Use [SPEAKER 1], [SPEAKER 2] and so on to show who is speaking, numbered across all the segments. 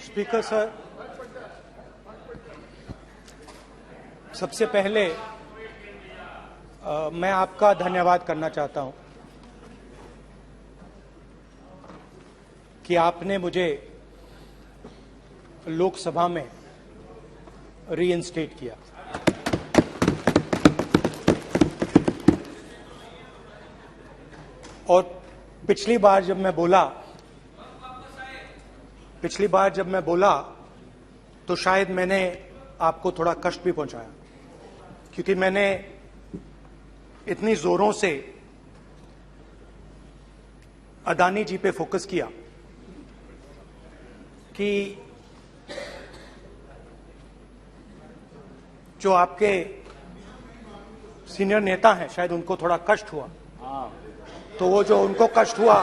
[SPEAKER 1] Speaker sir, सबसे पहले मैं आपका धन्यवाद करना चाहता हूं कि आपने मुझे लोकसभा में रीइंस्टेट किया। और पिछली बार जब मैं बोला तो शायद मैंने आपको थोड़ा कष्ट भी पहुंचाया, क्योंकि मैंने इतनी जोरों से अदानी जी पे फोकस किया कि जो आपके सीनियर नेता हैं शायद उनको थोड़ा कष्ट हुआ। तो वो जो उनको कष्ट हुआ,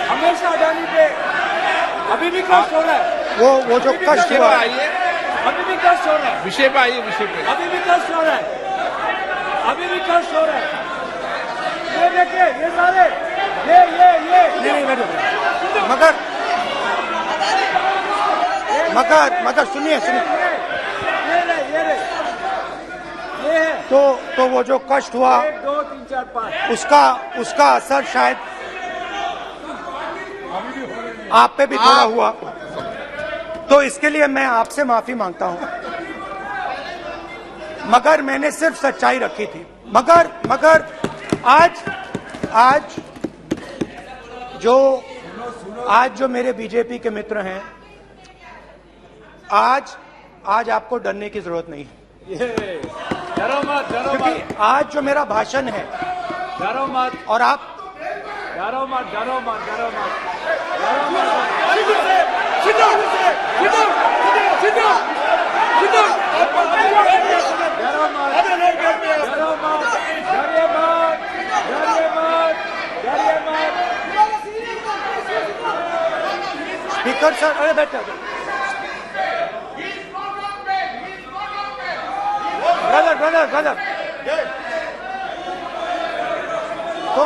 [SPEAKER 2] हमेशा अदानी पे अभी भी कष्ट हो रहा है।
[SPEAKER 1] वो जो कष्ट हुआ,
[SPEAKER 2] अभी भी कष्ट हो रहा है।
[SPEAKER 3] विषय पे आइए, विषय पे।
[SPEAKER 2] अभी भी कष्ट हो रहा है। ये देखिए, ये सारे
[SPEAKER 1] नहीं, मगर सुनिए तो वो जो कष्ट हुआ
[SPEAKER 2] 1 2 3 4 5
[SPEAKER 1] उसका असर शायद आप पे भी थोड़ा हुआ। तो इसके लिए मैं आपसे माफी मांगता हूं, मगर मैंने सिर्फ सच्चाई रखी थी। मगर आज जो मेरे बीजेपी के मित्र हैं, आज आपको डरने की जरूरत नहीं है,
[SPEAKER 2] डरो मत।
[SPEAKER 1] क्योंकि आज जो मेरा भाषण है,
[SPEAKER 2] डरो मत
[SPEAKER 1] और आप
[SPEAKER 2] डरो मत।
[SPEAKER 1] स्पीकर सर, अरे बैठे ब्रदर। तो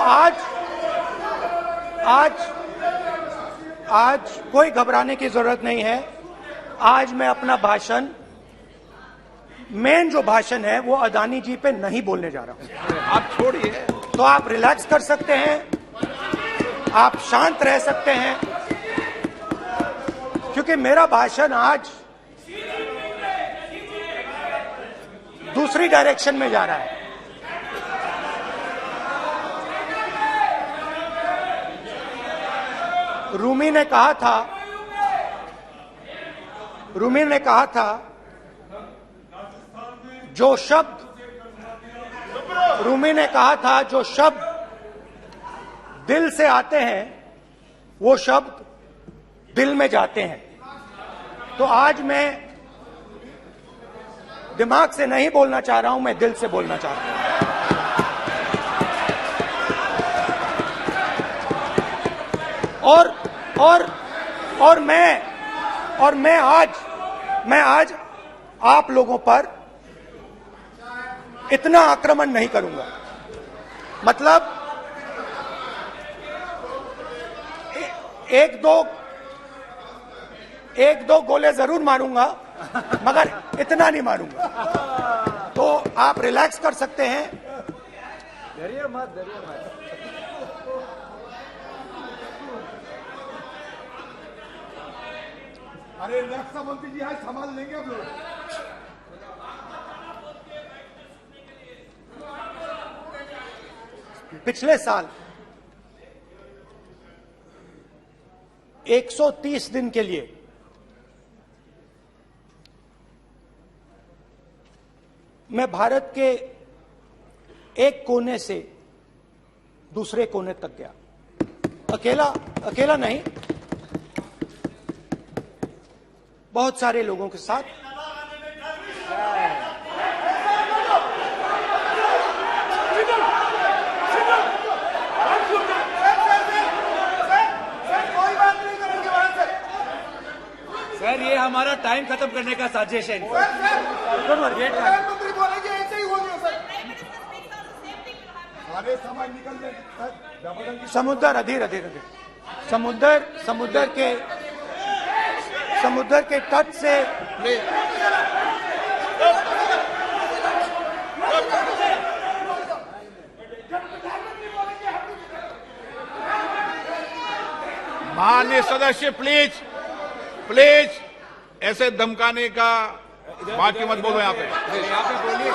[SPEAKER 1] आज कोई घबराने की जरूरत नहीं है। आज मैं अपना भाषण, मेन जो भाषण है वो अदानी जी पे नहीं बोलने जा रहा हूं।
[SPEAKER 3] आप छोड़िए,
[SPEAKER 1] तो आप रिलैक्स कर सकते हैं, आप शांत रह सकते हैं, क्योंकि मेरा भाषण आज दूसरी डायरेक्शन में जा रहा है। रूमी ने कहा था जो शब्द दिल से आते हैं वो शब्द दिल में जाते हैं। तो आज मैं दिमाग से नहीं बोलना चाह रहा हूं, मैं दिल से बोलना चाह रहा हूं। और मैं आज आप लोगों पर इतना आक्रमण नहीं करूंगा। मतलब एक दो गोले जरूर मारूंगा, मगर इतना नहीं मारूंगा। तो आप रिलैक्स कर सकते हैं।
[SPEAKER 2] डरिए मत।
[SPEAKER 3] अरे रक्षा मंत्री जी आज संभाल लेंगे आप लोग।
[SPEAKER 1] पिछले साल 130 दिन के लिए मैं भारत के एक कोने से दूसरे कोने तक गया। अकेला नहीं, बहुत सारे लोगों के साथ।
[SPEAKER 2] सर, ये हमारा टाइम खत्म करने का साजिश है।
[SPEAKER 3] प्रधानमंत्री बोलेंगे ऐसे ही होंगे सर। सारे समय निकल जाए।
[SPEAKER 1] समुद्र अधीर अधीर अधीर समुद्र के तट से
[SPEAKER 3] माननीय सदस्य प्लीज प्लीज ऐसे धमकाने का बात की मत बोलो यहाँ पे।
[SPEAKER 2] यहाँ पे बोलिए,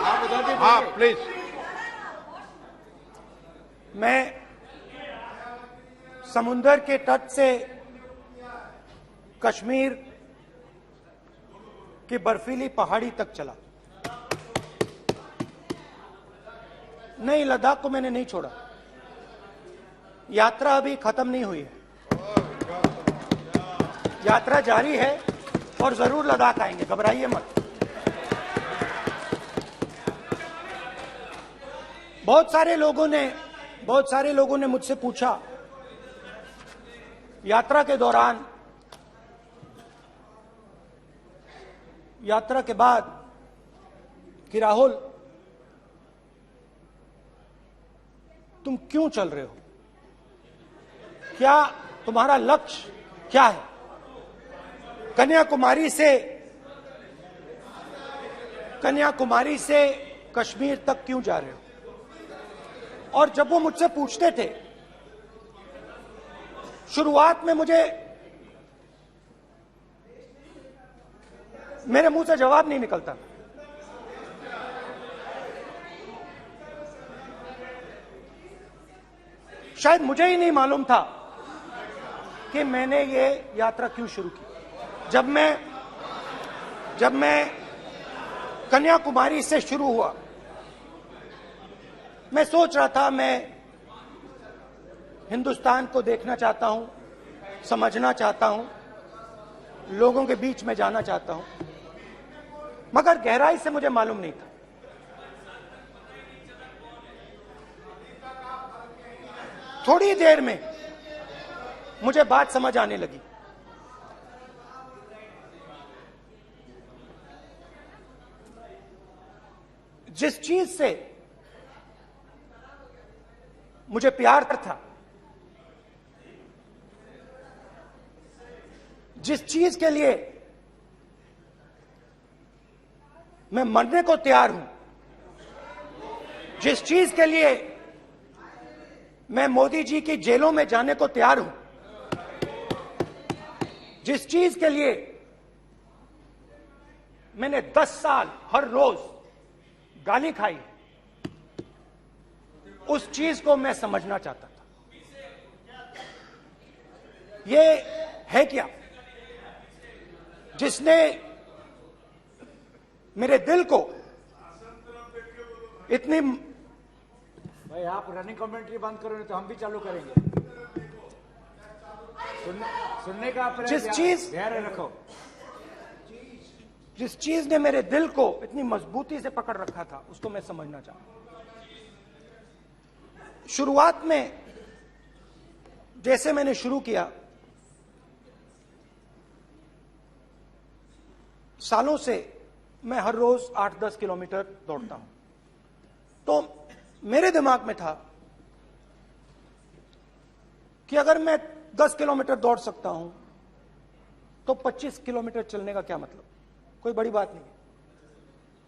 [SPEAKER 2] आप उधर भी
[SPEAKER 3] हाँ प्लीज।
[SPEAKER 1] मैं समुद्र के तट से कश्मीर की बर्फीली पहाड़ी तक चला। नहीं, लद्दाख को मैंने नहीं छोड़ा। यात्रा अभी खत्म नहीं हुई है, यात्रा जारी है और जरूर लद्दाख आएंगे, घबराइए मत। बहुत सारे लोगों ने मुझसे पूछा यात्रा के दौरान, यात्रा के बाद कि राहुल तुम क्यों चल रहे हो, क्या तुम्हारा लक्ष्य क्या है, कन्याकुमारी से कश्मीर तक क्यों जा रहे हो। और जब वो मुझसे पूछते थे, शुरुआत में मेरे मुंह से जवाब नहीं निकलता। शायद मुझे ही नहीं मालूम था कि मैंने ये यात्रा क्यों शुरू की। जब मैं कन्याकुमारी से शुरू हुआ, मैं सोच रहा था मैं हिंदुस्तान को देखना चाहता हूं, समझना चाहता हूं, लोगों के बीच में जाना चाहता हूं, मगर गहराई से मुझे मालूम नहीं था। थोड़ी देर में मुझे बात समझ आने लगी। जिस चीज से मुझे प्यार था, जिस चीज के लिए मैं मरने को तैयार हूं, जिस चीज के लिए मैं मोदी जी की जेलों में जाने को तैयार हूं, जिस चीज के लिए मैंने 10 साल हर रोज गाली खाई, उस चीज को मैं समझना चाहता था। ये है क्या जिसने मेरे दिल को इतनी।
[SPEAKER 2] भाई आप रनिंग कमेंट्री बंद करो, नहीं तो हम भी चालू करेंगे। सुनने का आप धैर्य रखो।
[SPEAKER 1] जिस चीज ने मेरे दिल को इतनी मजबूती से पकड़ रखा था, उसको मैं समझना चाहता। शुरुआत में जैसे मैंने शुरू किया, सालों से मैं हर रोज 8-10 किलोमीटर दौड़ता हूं, तो मेरे दिमाग में था कि अगर मैं 10 किलोमीटर दौड़ सकता हूं तो 25 किलोमीटर चलने का क्या मतलब, कोई बड़ी बात नहीं है।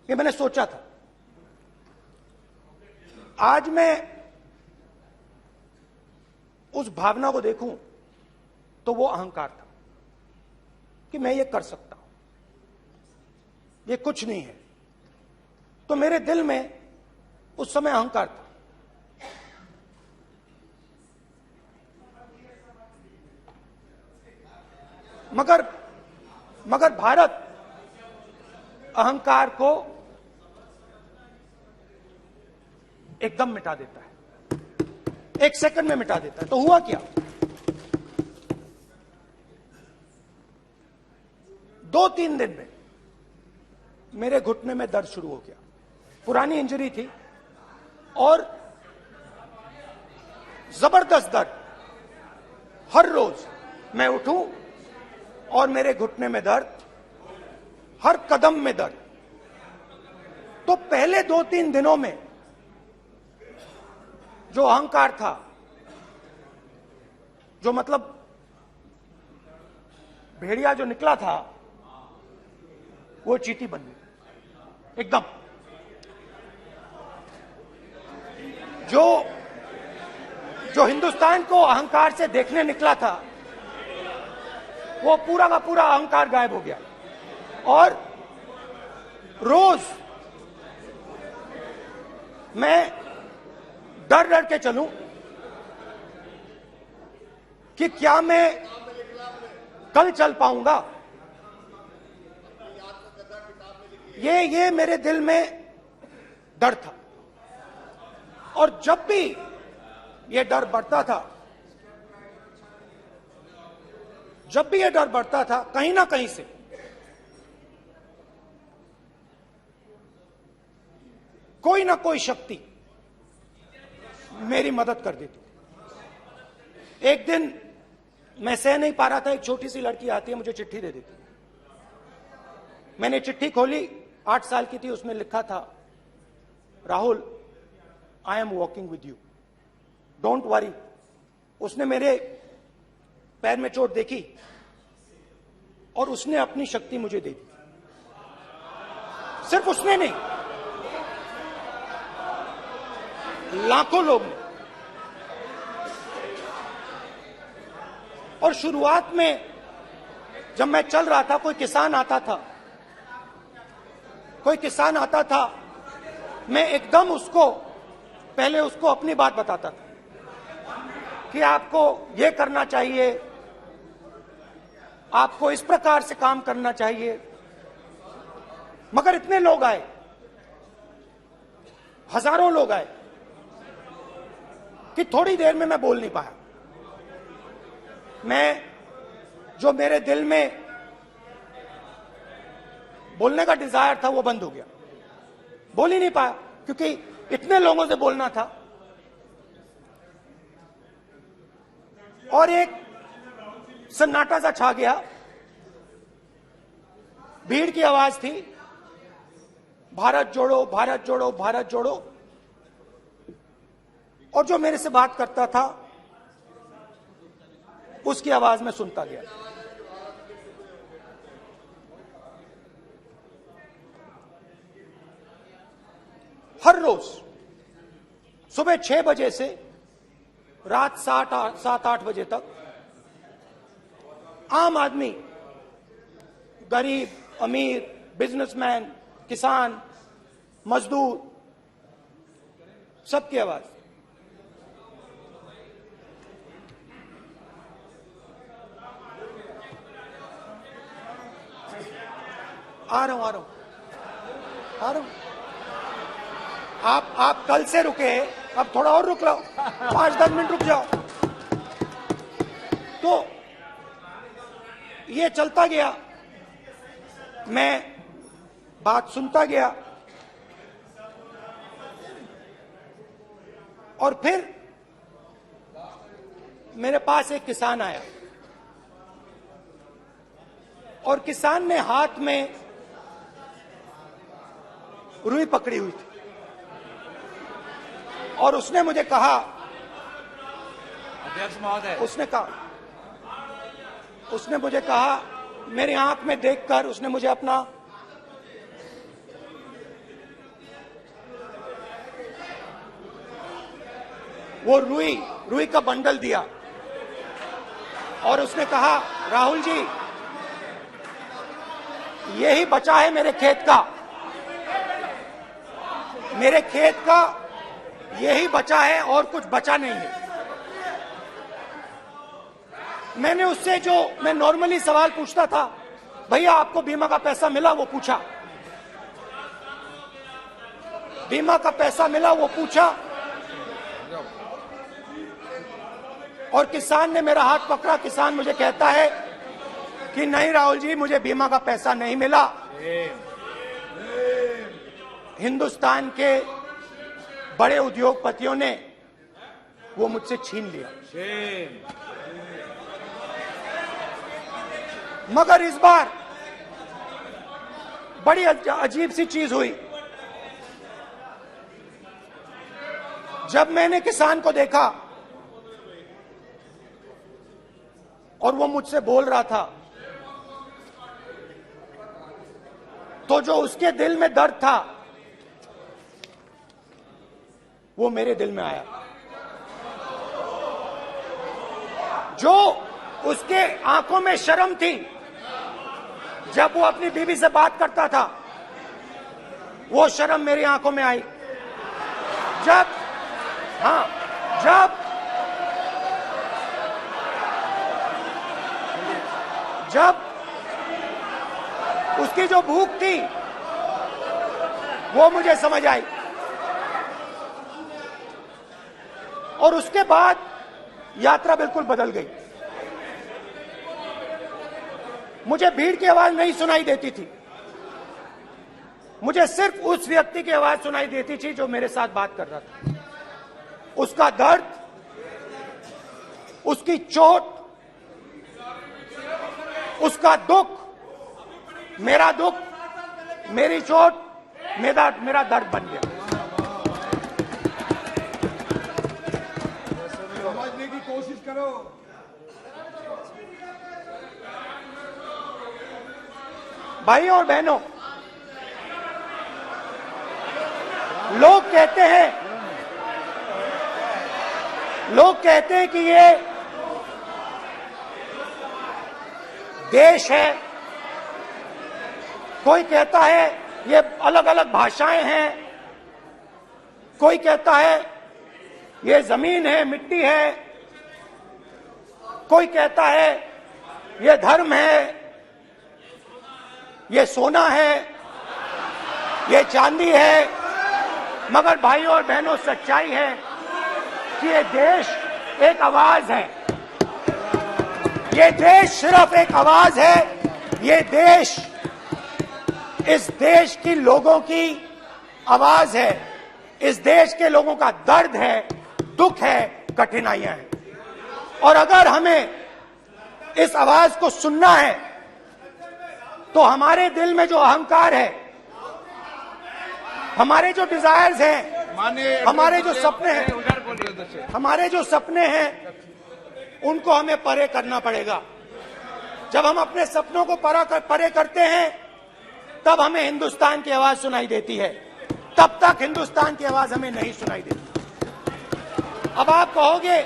[SPEAKER 1] ये मैंने सोचा था। आज मैं उस भावना को देखूं तो वो अहंकार था कि मैं ये कर सकता हूं, ये कुछ नहीं है। तो मेरे दिल में उस समय अहंकार था। मगर भारत अहंकार को एकदम मिटा देता है, 1 सेकंड में मिटा देता है। तो हुआ क्या, 2-3 दिन में मेरे घुटने में दर्द शुरू हो गया। पुरानी इंजरी थी और जबरदस्त दर्द। हर रोज मैं उठूं और मेरे घुटने में दर्द, हर कदम में दर्द। तो पहले 2-3 दिनों में जो अहंकार था, जो मतलब भेड़िया जो निकला था, वो चींटी बन गई एकदम। जो हिंदुस्तान को अहंकार से देखने निकला था, वो पूरा का पूरा अहंकार गायब हो गया। और रोज मैं डर डर के चलूं कि क्या मैं कल चल पाऊंगा। ये मेरे दिल में डर था। और जब भी ये डर बढ़ता था, कहीं ना कहीं से कोई ना कोई शक्ति मेरी मदद कर देती। एक दिन मैं सह नहीं पा रहा था, एक छोटी सी लड़की आती है, मुझे चिट्ठी दे देती। मैंने चिट्ठी खोली, 8 साल की थी, उसमें लिखा था, Rahul, I am walking with you, don't worry. उसने मेरे पैर में चोट देखी और उसने अपनी शक्ति मुझे दे दी। सिर्फ उसने नहीं, लाखों लोग ने। और शुरुआत में जब मैं चल रहा था, कोई किसान आता था, मैं एकदम पहले उसको अपनी बात बताता था कि आपको ये करना चाहिए, आपको इस प्रकार से काम करना चाहिए। मगर इतने लोग आए, हजारों लोग आए, कि थोड़ी देर में मैं बोल नहीं पाया। जो मेरे दिल में बोलने का डिजायर था, वो बंद हो गया। बोल ही नहीं पाया, क्योंकि इतने लोगों से बोलना था। और एक सन्नाटा सा छा गया, भीड़ की आवाज थी, भारत जोड़ो, भारत जोड़ो, भारत जोड़ो। और जो मेरे से बात करता था, उसकी आवाज में सुनता गया। हर रोज सुबह 6 बजे से रात 7-8 बजे तक आम आदमी, गरीब, अमीर, बिजनेसमैन, किसान, मजदूर, सबकी आवाज। आ रहा हूं। आप कल से रुके, अब थोड़ा और रुक लो, 5-10 मिनट रुक जाओ। तो ये चलता गया, मैं बात सुनता गया। और फिर मेरे पास एक किसान आया, और किसान ने हाथ में रुई पकड़ी हुई थी, और उसने मुझे कहा,
[SPEAKER 2] अध्यक्ष महोदय,
[SPEAKER 1] उसने मुझे कहा, मेरी आंख में देखकर उसने मुझे अपना वो रुई का बंडल दिया, और उसने कहा, राहुल जी, यही बचा है मेरे खेत का, यही बचा है, और कुछ बचा नहीं है। मैंने उससे, जो मैं नॉर्मली सवाल पूछता था, भैया आपको बीमा का पैसा मिला, वो पूछा। बीमा का पैसा मिला, वो पूछा। और किसान ने मेरा हाथ पकड़ा। किसान मुझे कहता है कि नहीं राहुल जी, मुझे बीमा का पैसा नहीं मिला, हिंदुस्तान के बड़े उद्योगपतियों ने वो मुझसे छीन लिया। मगर इस बार बड़ी अजीब सी चीज हुई। जब मैंने किसान को देखा और वो मुझसे बोल रहा था, तो जो उसके दिल में दर्द था वो मेरे दिल में आया। जो उसके आंखों में शर्म थी जब वो अपनी बीवी से बात करता था, वो शर्म मेरी आंखों में आई। जब उसकी जो भूख थी वो मुझे समझ आई। और उसके बाद यात्रा बिल्कुल बदल गई। मुझे भीड़ की आवाज नहीं सुनाई देती थी, मुझे सिर्फ उस व्यक्ति की आवाज सुनाई देती थी जो मेरे साथ बात कर रहा था। उसका दर्द, उसकी चोट, उसका दुख, मेरा दुख, मेरी चोट, मेरा दर्द बन गया।
[SPEAKER 4] समझने की कोशिश करो।
[SPEAKER 1] भाइयों और बहनों, लोग कहते हैं कि ये देश है, कोई कहता है ये अलग अलग भाषाएं हैं, कोई कहता है ये जमीन है, मिट्टी है, कोई कहता है ये धर्म है, ये सोना है, ये चांदी है। मगर भाइयों और बहनों, सच्चाई है कि ये देश एक आवाज है। ये देश सिर्फ एक आवाज है। ये देश, इस देश की लोगों की आवाज है। इस देश के लोगों का दर्द है, दुख है, कठिनाइयां हैं। और अगर हमें इस आवाज को सुनना है तो हमारे दिल में जो अहंकार है, हमारे जो डिजायर्स हैं, हमारे जो सपने हैं, उनको हमें परे करना पड़ेगा। जब हम अपने सपनों को परे करते हैं तब हमें हिंदुस्तान की आवाज सुनाई देती है, तब तक हिंदुस्तान की आवाज हमें नहीं सुनाई देती। अब आप कहोगे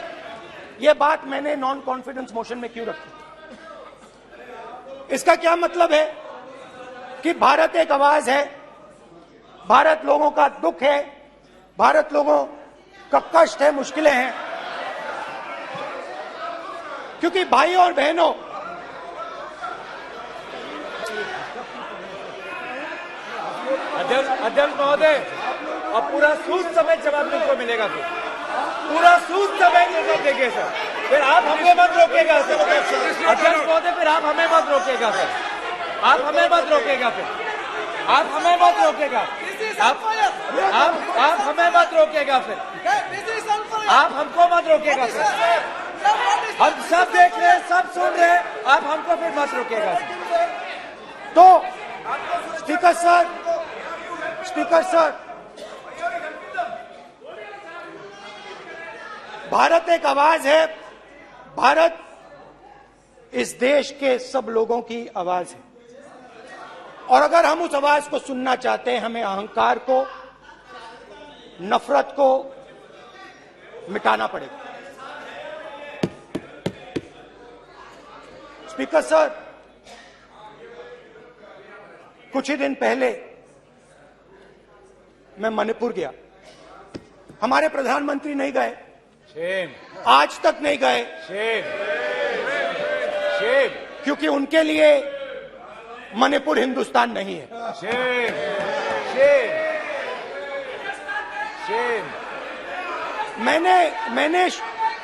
[SPEAKER 1] ये बात मैंने नॉन कॉन्फिडेंस मोशन में क्यों रखी? इसका क्या मतलब है कि भारत एक आवाज है, भारत लोगों का दुख है, भारत लोगों का कष्ट है, मुश्किलें हैं। क्योंकि भाइयों और बहनों,
[SPEAKER 2] अध्यक्ष महोदय, अब पूरा सूद समेत जवाब तुमको मिलेगा, फिर पूरा सूद समेत जवाब देंगे सर। फिर आप हमें मत रोकेगा सर। अध्यक्ष महोदय, फिर आप हमें मत रोकेगा सर। आप हमें मत रोकेगा, फिर आप हमें मत रोकेगा। आप हमें मत रोकेगा, फिर आप हमको मत रोकेगा सर। हम सब देख रहे हैं, सब सुन रहे हैं, आप हमको फिर मत रोकेगा सर।
[SPEAKER 1] तो स्पीकर सर, भारत एक आवाज है। भारत इस देश के सब लोगों की आवाज है। और अगर हम उस आवाज को सुनना चाहते हैं, हमें अहंकार को, नफरत को मिटाना पड़ेगा। स्पीकर सर, कुछ ही दिन पहले मैं मणिपुर गया। हमारे प्रधानमंत्री नहीं गए, आज तक नहीं गए, क्योंकि उनके लिए मणिपुर हिंदुस्तान नहीं है।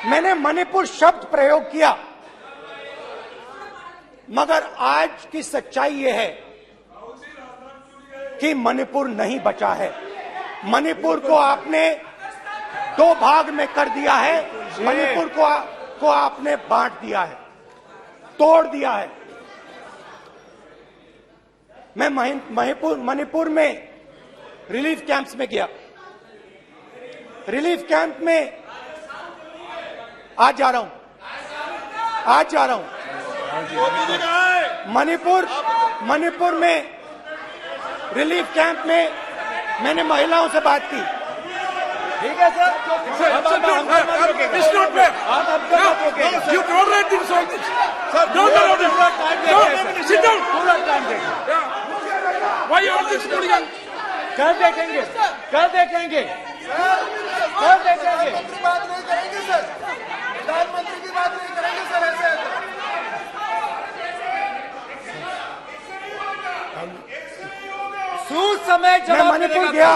[SPEAKER 1] मैंने मणिपुर शब्द प्रयोग किया, मगर आज की सच्चाई यह है कि मणिपुर नहीं बचा है। मणिपुर को आपने दो भाग में कर दिया है। मणिपुर को आपने बांट दिया है, तोड़ दिया है। मैं मणिपुर में रिलीफ कैंप्स में गया। रिलीफ कैंप में आज जा रहा हूं, मणिपुर में रिलीफ कैंप में मैंने महिलाओं से बात की।
[SPEAKER 2] ठीक है सर, अब आप हमको मत रोकिएगा।
[SPEAKER 5] It's not fair.
[SPEAKER 2] आप हमको मत रोकिएगा।
[SPEAKER 5] You tolerate this all this.
[SPEAKER 2] Sir,
[SPEAKER 5] Don't allow this.
[SPEAKER 2] पूरा टाइम
[SPEAKER 5] No,
[SPEAKER 2] देंगे।
[SPEAKER 5] sit down.
[SPEAKER 2] पूरा टाइम देंगे।
[SPEAKER 5] Yeah. Why you all this hooligan?
[SPEAKER 2] कल देखेंगे, कल देखेंगे, कल देखेंगे।
[SPEAKER 6] बात नहीं करेंगे सर, प्रधानमंत्री की बात नहीं करेंगे सर ऐसे।
[SPEAKER 2] सूद समय
[SPEAKER 1] मैं
[SPEAKER 2] जवाब
[SPEAKER 1] मणिपुर
[SPEAKER 2] मिलेगा।
[SPEAKER 1] गया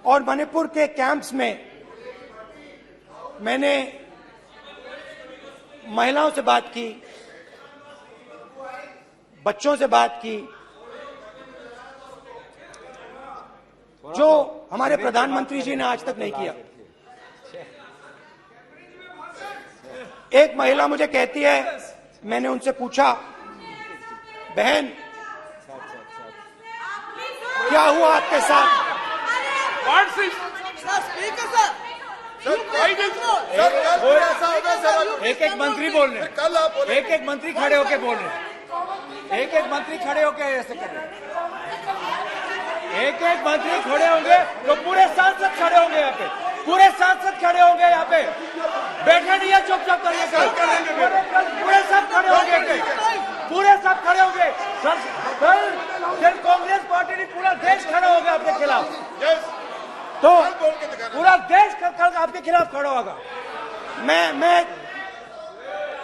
[SPEAKER 1] और मणिपुर के कैंप्स में मैंने महिलाओं से बात की, बच्चों से बात की, जो हमारे प्रधानमंत्री जी ने आज तक नहीं किया। एक महिला मुझे कहती है, मैंने उनसे पूछा, बहन क्या हुआ आपके साथ?
[SPEAKER 5] What's this?
[SPEAKER 2] एक एक मंत्री बोल रहे हैं,
[SPEAKER 6] कल आप बोले
[SPEAKER 2] एक एक मंत्री खड़े होके बोल रहे हैं, एक एक मंत्री खड़े होके ऐसे कर रहे हैं। एक एक मंत्री खड़े होंगे तो पूरे सांसद खड़े होंगे यहाँ पे, पूरे सांसद खड़े होंगे यहाँ पे। बैठे नहीं है, चुपचाप करिए। कल पूरे सब खड़े होंगे, पूरे सब खड़े होंगे। कल कांग्रेस पार्टी ने पूरा देश खड़ा होगा आपके खिलाफ, तो पूरा देश कल आपके खिलाफ खड़ा होगा।
[SPEAKER 1] मैं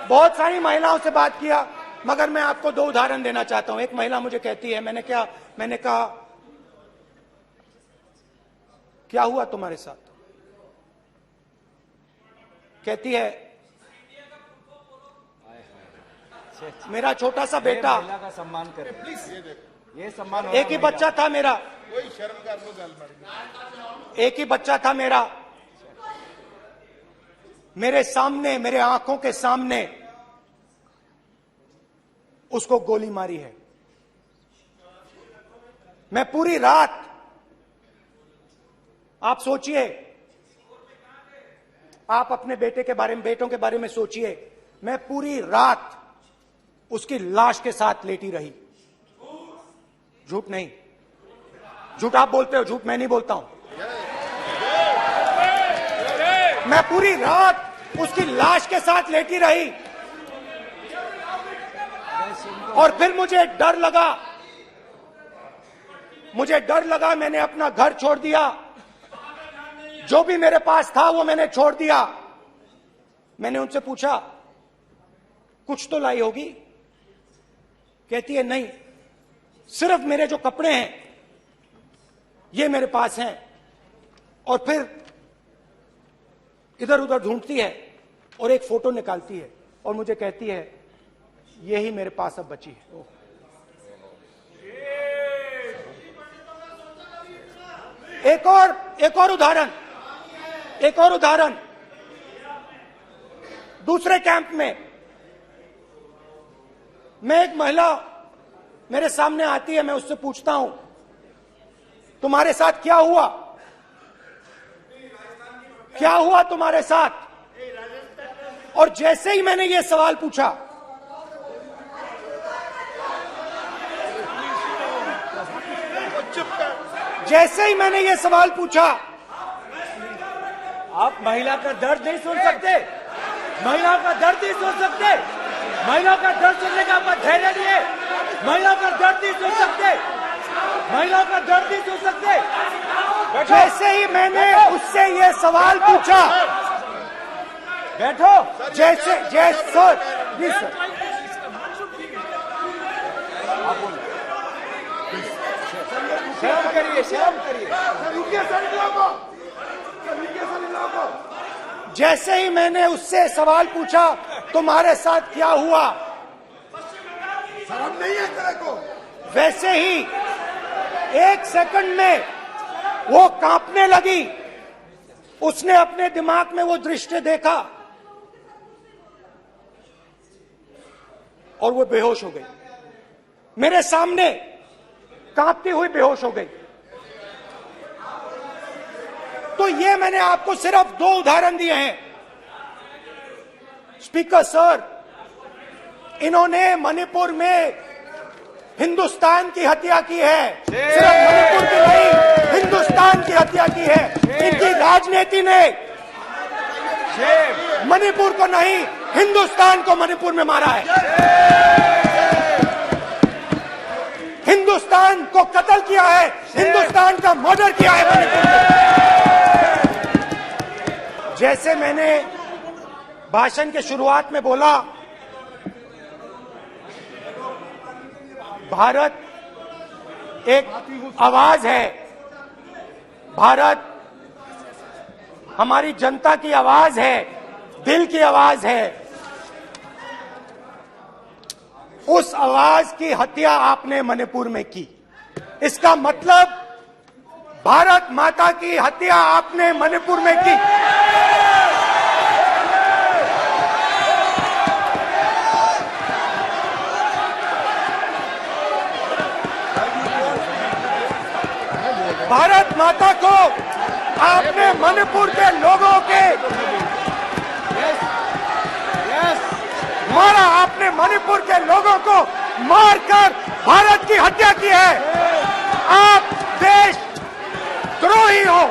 [SPEAKER 1] बहुत सारी महिलाओं से बात किया, मगर मैं आपको दो उदाहरण देना चाहता हूं। एक महिला मुझे कहती है, मैंने कहा क्या हुआ तुम्हारे साथ? कहती है, मेरा छोटा सा बेटा,
[SPEAKER 2] महिला का सम्मान करें प्लीज, ये सम्मान।
[SPEAKER 1] एक ही बच्चा था मेरा,
[SPEAKER 6] कोई शर्म कर लो गल मारी।
[SPEAKER 1] एक ही बच्चा था मेरा, मेरे सामने, मेरे आंखों के सामने उसको गोली मारी है। मैं पूरी रात, आप सोचिए, आप अपने बेटे के बारे में, बेटों के बारे में सोचिए, मैं पूरी रात उसकी लाश के साथ लेटी रही। झूठ नहीं, झूठ आप बोलते हो, झूठ मैं नहीं बोलता हूं। मैं पूरी रात उसकी लाश के साथ लेटी रही और फिर मुझे डर लगा, मैंने अपना घर छोड़ दिया, जो भी मेरे पास था वो मैंने छोड़ दिया। मैंने उनसे पूछा, कुछ तो लाई होगी? कहती है, नहीं, सिर्फ मेरे जो कपड़े हैं ये मेरे पास हैं। और फिर इधर उधर ढूंढती है और एक फोटो निकालती है और मुझे कहती है, यही मेरे पास अब बची है। एक और उदाहरण, दूसरे कैंप में मैं, एक महिला मेरे सामने आती है, मैं उससे पूछता हूं, तुम्हारे साथ क्या हुआ? क्या हुआ तुम्हारे साथ? और जैसे ही मैंने ये सवाल पूछा, जैसे ही मैंने ये सवाल पूछा,
[SPEAKER 2] आप महिला का दर्द नहीं सुन सकते, महिला का दर्द नहीं सुन सकते, महिला का दर्द सुनने का आपका धैर्य नहीं है, महिला का दर्द नहीं सुन सकते, महिला का दर्द नहीं सुन सकते।
[SPEAKER 1] जैसे ही मैंने उससे ये सवाल पूछा,
[SPEAKER 2] बैठो,
[SPEAKER 1] जैसे सर, प्लीज सर,
[SPEAKER 2] शर्म करिए, शर्म करिए।
[SPEAKER 1] जैसे ही मैंने उससे सवाल पूछा, तुम्हारे साथ क्या हुआ,
[SPEAKER 6] शर्म नहीं है तेरे को?
[SPEAKER 1] वैसे ही एक सेकंड में वो कांपने लगी। उसने अपने दिमाग में वो दृश्य देखा और वो बेहोश हो गई। मेरे सामने कांपती हुई बेहोश हो गई। तो ये मैंने आपको सिर्फ 2 उदाहरण दिए हैं। स्पीकर सर, इन्होंने मणिपुर में हिंदुस्तान की हत्या की है, सिर्फ मणिपुर की नहीं, हिंदुस्तान की हत्या की है। इनकी राजनीति ने मणिपुर को नहीं, हिंदुस्तान को मणिपुर में मारा है। हिंदुस्तान को कत्ल किया है, हिंदुस्तान का मर्डर किया है मणिपुर में। जैसे मैंने भाषण के शुरुआत में बोला, भारत एक आवाज है, भारत हमारी जनता की आवाज है, दिल की आवाज है। उस आवाज की हत्या आपने मणिपुर में की। इसका मतलब भारत माता की हत्या आपने मणिपुर में की। भारत माता को आपने मणिपुर के लोगों के मारा, आपने मणिपुर के लोगों को मारकर भारत की हत्या की है। आप देश द्रोही हो,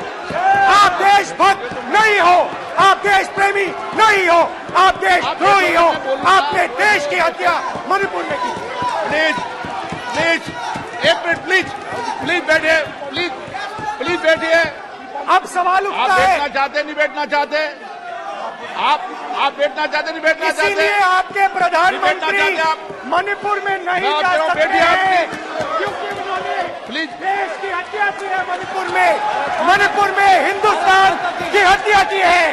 [SPEAKER 1] आप देशभक्त नहीं हो, आप देश प्रेमी नहीं हो, आप देशद्रोही हो। आपने देश की हत्या मणिपुर में की।
[SPEAKER 3] प्लीज प्लीज एक मिनट, प्लीज प्लीज बैठिए, प्लीज प्लीज बैठिए।
[SPEAKER 1] अब सवाल
[SPEAKER 3] आप
[SPEAKER 1] उठता है,
[SPEAKER 3] बैठना चाहते नहीं बैठना चाहते? आप बैठना चाहते नहीं बैठना चाहते?
[SPEAKER 1] इसीलिए आपके प्रधानमंत्री
[SPEAKER 3] चाहते आप?
[SPEAKER 1] मणिपुर में नहीं जा सकते
[SPEAKER 3] बैठिए आप,
[SPEAKER 1] हैं, क्योंकि उन्होंने
[SPEAKER 3] प्लीज
[SPEAKER 1] देश की हत्या की है। मणिपुर में हिंदुस्तान की हत्या की है,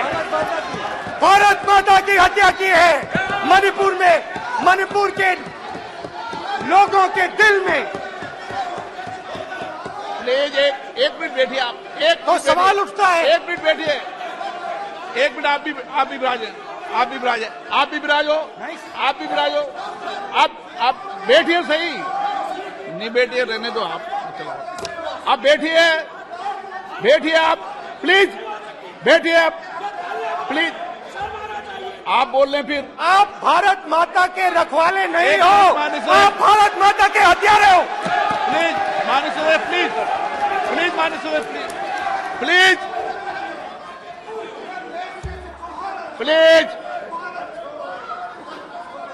[SPEAKER 1] भारत माता की हत्या की है। मणिपुर में, मणिपुर के लोगों के दिल में।
[SPEAKER 3] प्लीज एक मिनट बैठिए आप, एक
[SPEAKER 1] तो
[SPEAKER 3] मिनट
[SPEAKER 1] सवाल
[SPEAKER 3] बैठिए।
[SPEAKER 1] उठता है,
[SPEAKER 3] एक मिनट बैठिए, एक मिनट। आप भी विराजे, आप भी विराजे, आप भी विराजो, आप भी विराजो। आप बैठिए सही, नहीं बैठिए रहने दो आप, चलो आप बैठिए, बैठिए आप, प्लीज बैठिए आप, प्लीज। आप बोल रहे फिर
[SPEAKER 1] आप भारत माता के रखवाले नहीं
[SPEAKER 3] एक
[SPEAKER 1] हो,
[SPEAKER 3] मिनट माने सर।
[SPEAKER 1] आप भारत माता के हत्यारे हो।
[SPEAKER 3] प्लीज माननीय सदस्य, प्लीज प्लीज माननीय सदस्य, please please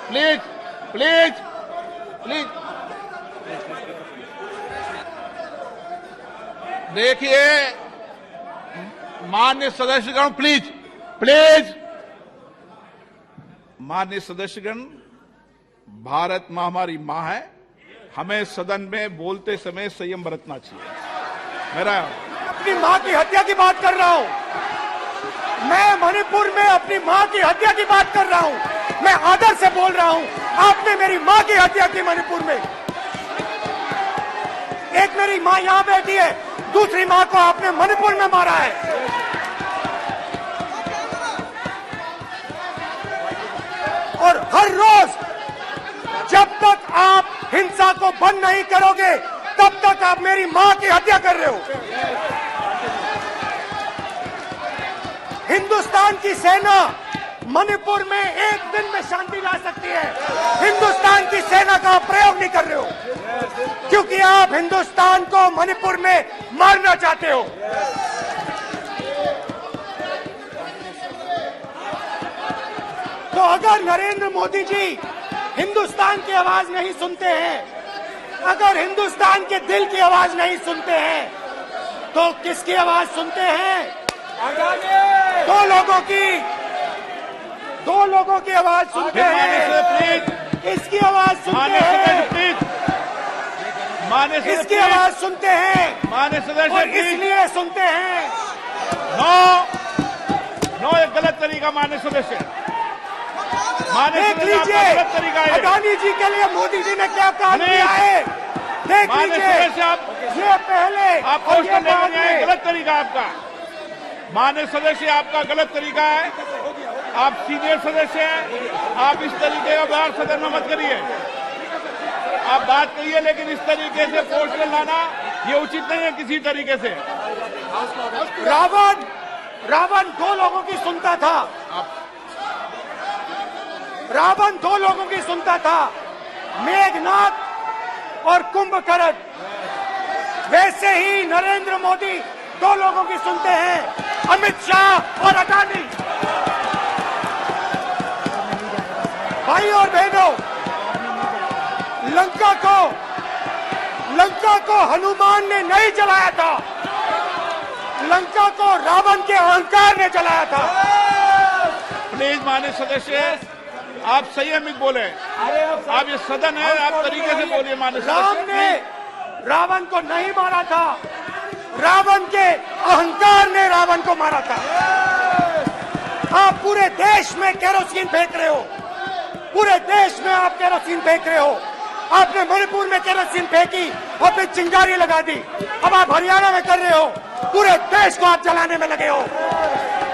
[SPEAKER 3] please please please. देखिए माननीय सदस्यगण, प्लीज प्लीज। माननीय सदस्यगण, भारत मां हमारी मां है, हमें सदन में बोलते समय संयम बरतना चाहिए। मेरा
[SPEAKER 1] अपनी मां की हत्या की बात कर रहा हूं, मैं मणिपुर में अपनी मां की हत्या की बात कर रहा हूं, मैं आदर से बोल रहा हूं। आपने मेरी मां की हत्या की मणिपुर में। एक मेरी मां यहां बैठी है, दूसरी मां को आपने मणिपुर में मारा है। और हर रोज जब तक आप हिंसा को बंद नहीं करोगे, तब तक आप मेरी मां की हत्या कर रहे हो। हिंदुस्तान की सेना मणिपुर में एक दिन में शांति ला सकती है, हिंदुस्तान की सेना का प्रयोग नहीं कर रहे हो, क्योंकि आप हिंदुस्तान को मणिपुर में मारना चाहते हो। तो अगर नरेंद्र मोदी जी हिंदुस्तान की आवाज नहीं सुनते हैं, अगर हिंदुस्तान के दिल की आवाज नहीं सुनते हैं, तो किसकी आवाज सुनते हैं? दो लोगों की आवाज सुनते हैं।
[SPEAKER 3] प्लीज
[SPEAKER 1] इसकी आवाज सुनते हैं,
[SPEAKER 3] प्लीज माननीय सदस्य,
[SPEAKER 1] इसकी आवाज सुनते हैं,
[SPEAKER 3] माननीय सदस्य,
[SPEAKER 1] और
[SPEAKER 3] प्लीज।
[SPEAKER 1] इसलिए सुनते हैं।
[SPEAKER 3] नो ये गलत तरीका माननीय सदस्य, माननीय
[SPEAKER 1] देख
[SPEAKER 3] सदस्य, आपका
[SPEAKER 1] लीजिए
[SPEAKER 3] गलत तरीका है।
[SPEAKER 1] अडानी जी के लिए मोदी जी ने क्या काम
[SPEAKER 3] नहीं।
[SPEAKER 1] किया है, देख
[SPEAKER 3] माननीय
[SPEAKER 1] लीजिए।
[SPEAKER 3] सदस्य, आप
[SPEAKER 1] ये पहले
[SPEAKER 3] आपको
[SPEAKER 1] और
[SPEAKER 3] उसको
[SPEAKER 1] ये
[SPEAKER 3] लेकर
[SPEAKER 1] बाद
[SPEAKER 3] नहीं आए,
[SPEAKER 1] में।
[SPEAKER 3] गलत तरीका आपका। माननीय सदस्य, आपका गलत तरीका है, आप सीनियर सदस्य हैं, आप इस तरीके का व्यवहार सदन में मत करिए। आप बात करिए, लेकिन इस तरीके से पोस्टर लाना ये उचित नहीं है किसी तरीके से।
[SPEAKER 1] रावण दो लोगों की सुनता था। रावण दो लोगों की सुनता था, मेघनाथ और कुंभकर्ण। वैसे ही नरेंद्र मोदी दो लोगों की सुनते हैं, अमित शाह और अडानी। भाई और बहनों, लंका को हनुमान ने नहीं जलाया था, लंका को रावण के अहंकार ने जलाया था।
[SPEAKER 3] प्लीज माननीय सदस्य, आप संयमित बोले। आप ये सदन है, आप तरीके से बोलिए माननीय
[SPEAKER 1] राम
[SPEAKER 3] सदस्य।
[SPEAKER 1] ने रावण को नहीं मारा था, रावण के अहंकार ने रावण को मारा था। आप पूरे देश में केरोसिन फेंक रहे हो, पूरे देश में आप केरोसिन फेंक रहे हो। आपने मणिपुर में केरोसिन फेंकी और फिर चिंगारी लगा दी। अब आप हरियाणा में कर रहे हो, पूरे देश को आप जलाने में लगे हो।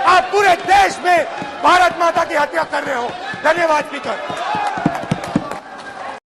[SPEAKER 1] आप पूरे देश में भारत माता की हत्या कर रहे हो। धन्यवाद स्पीकर।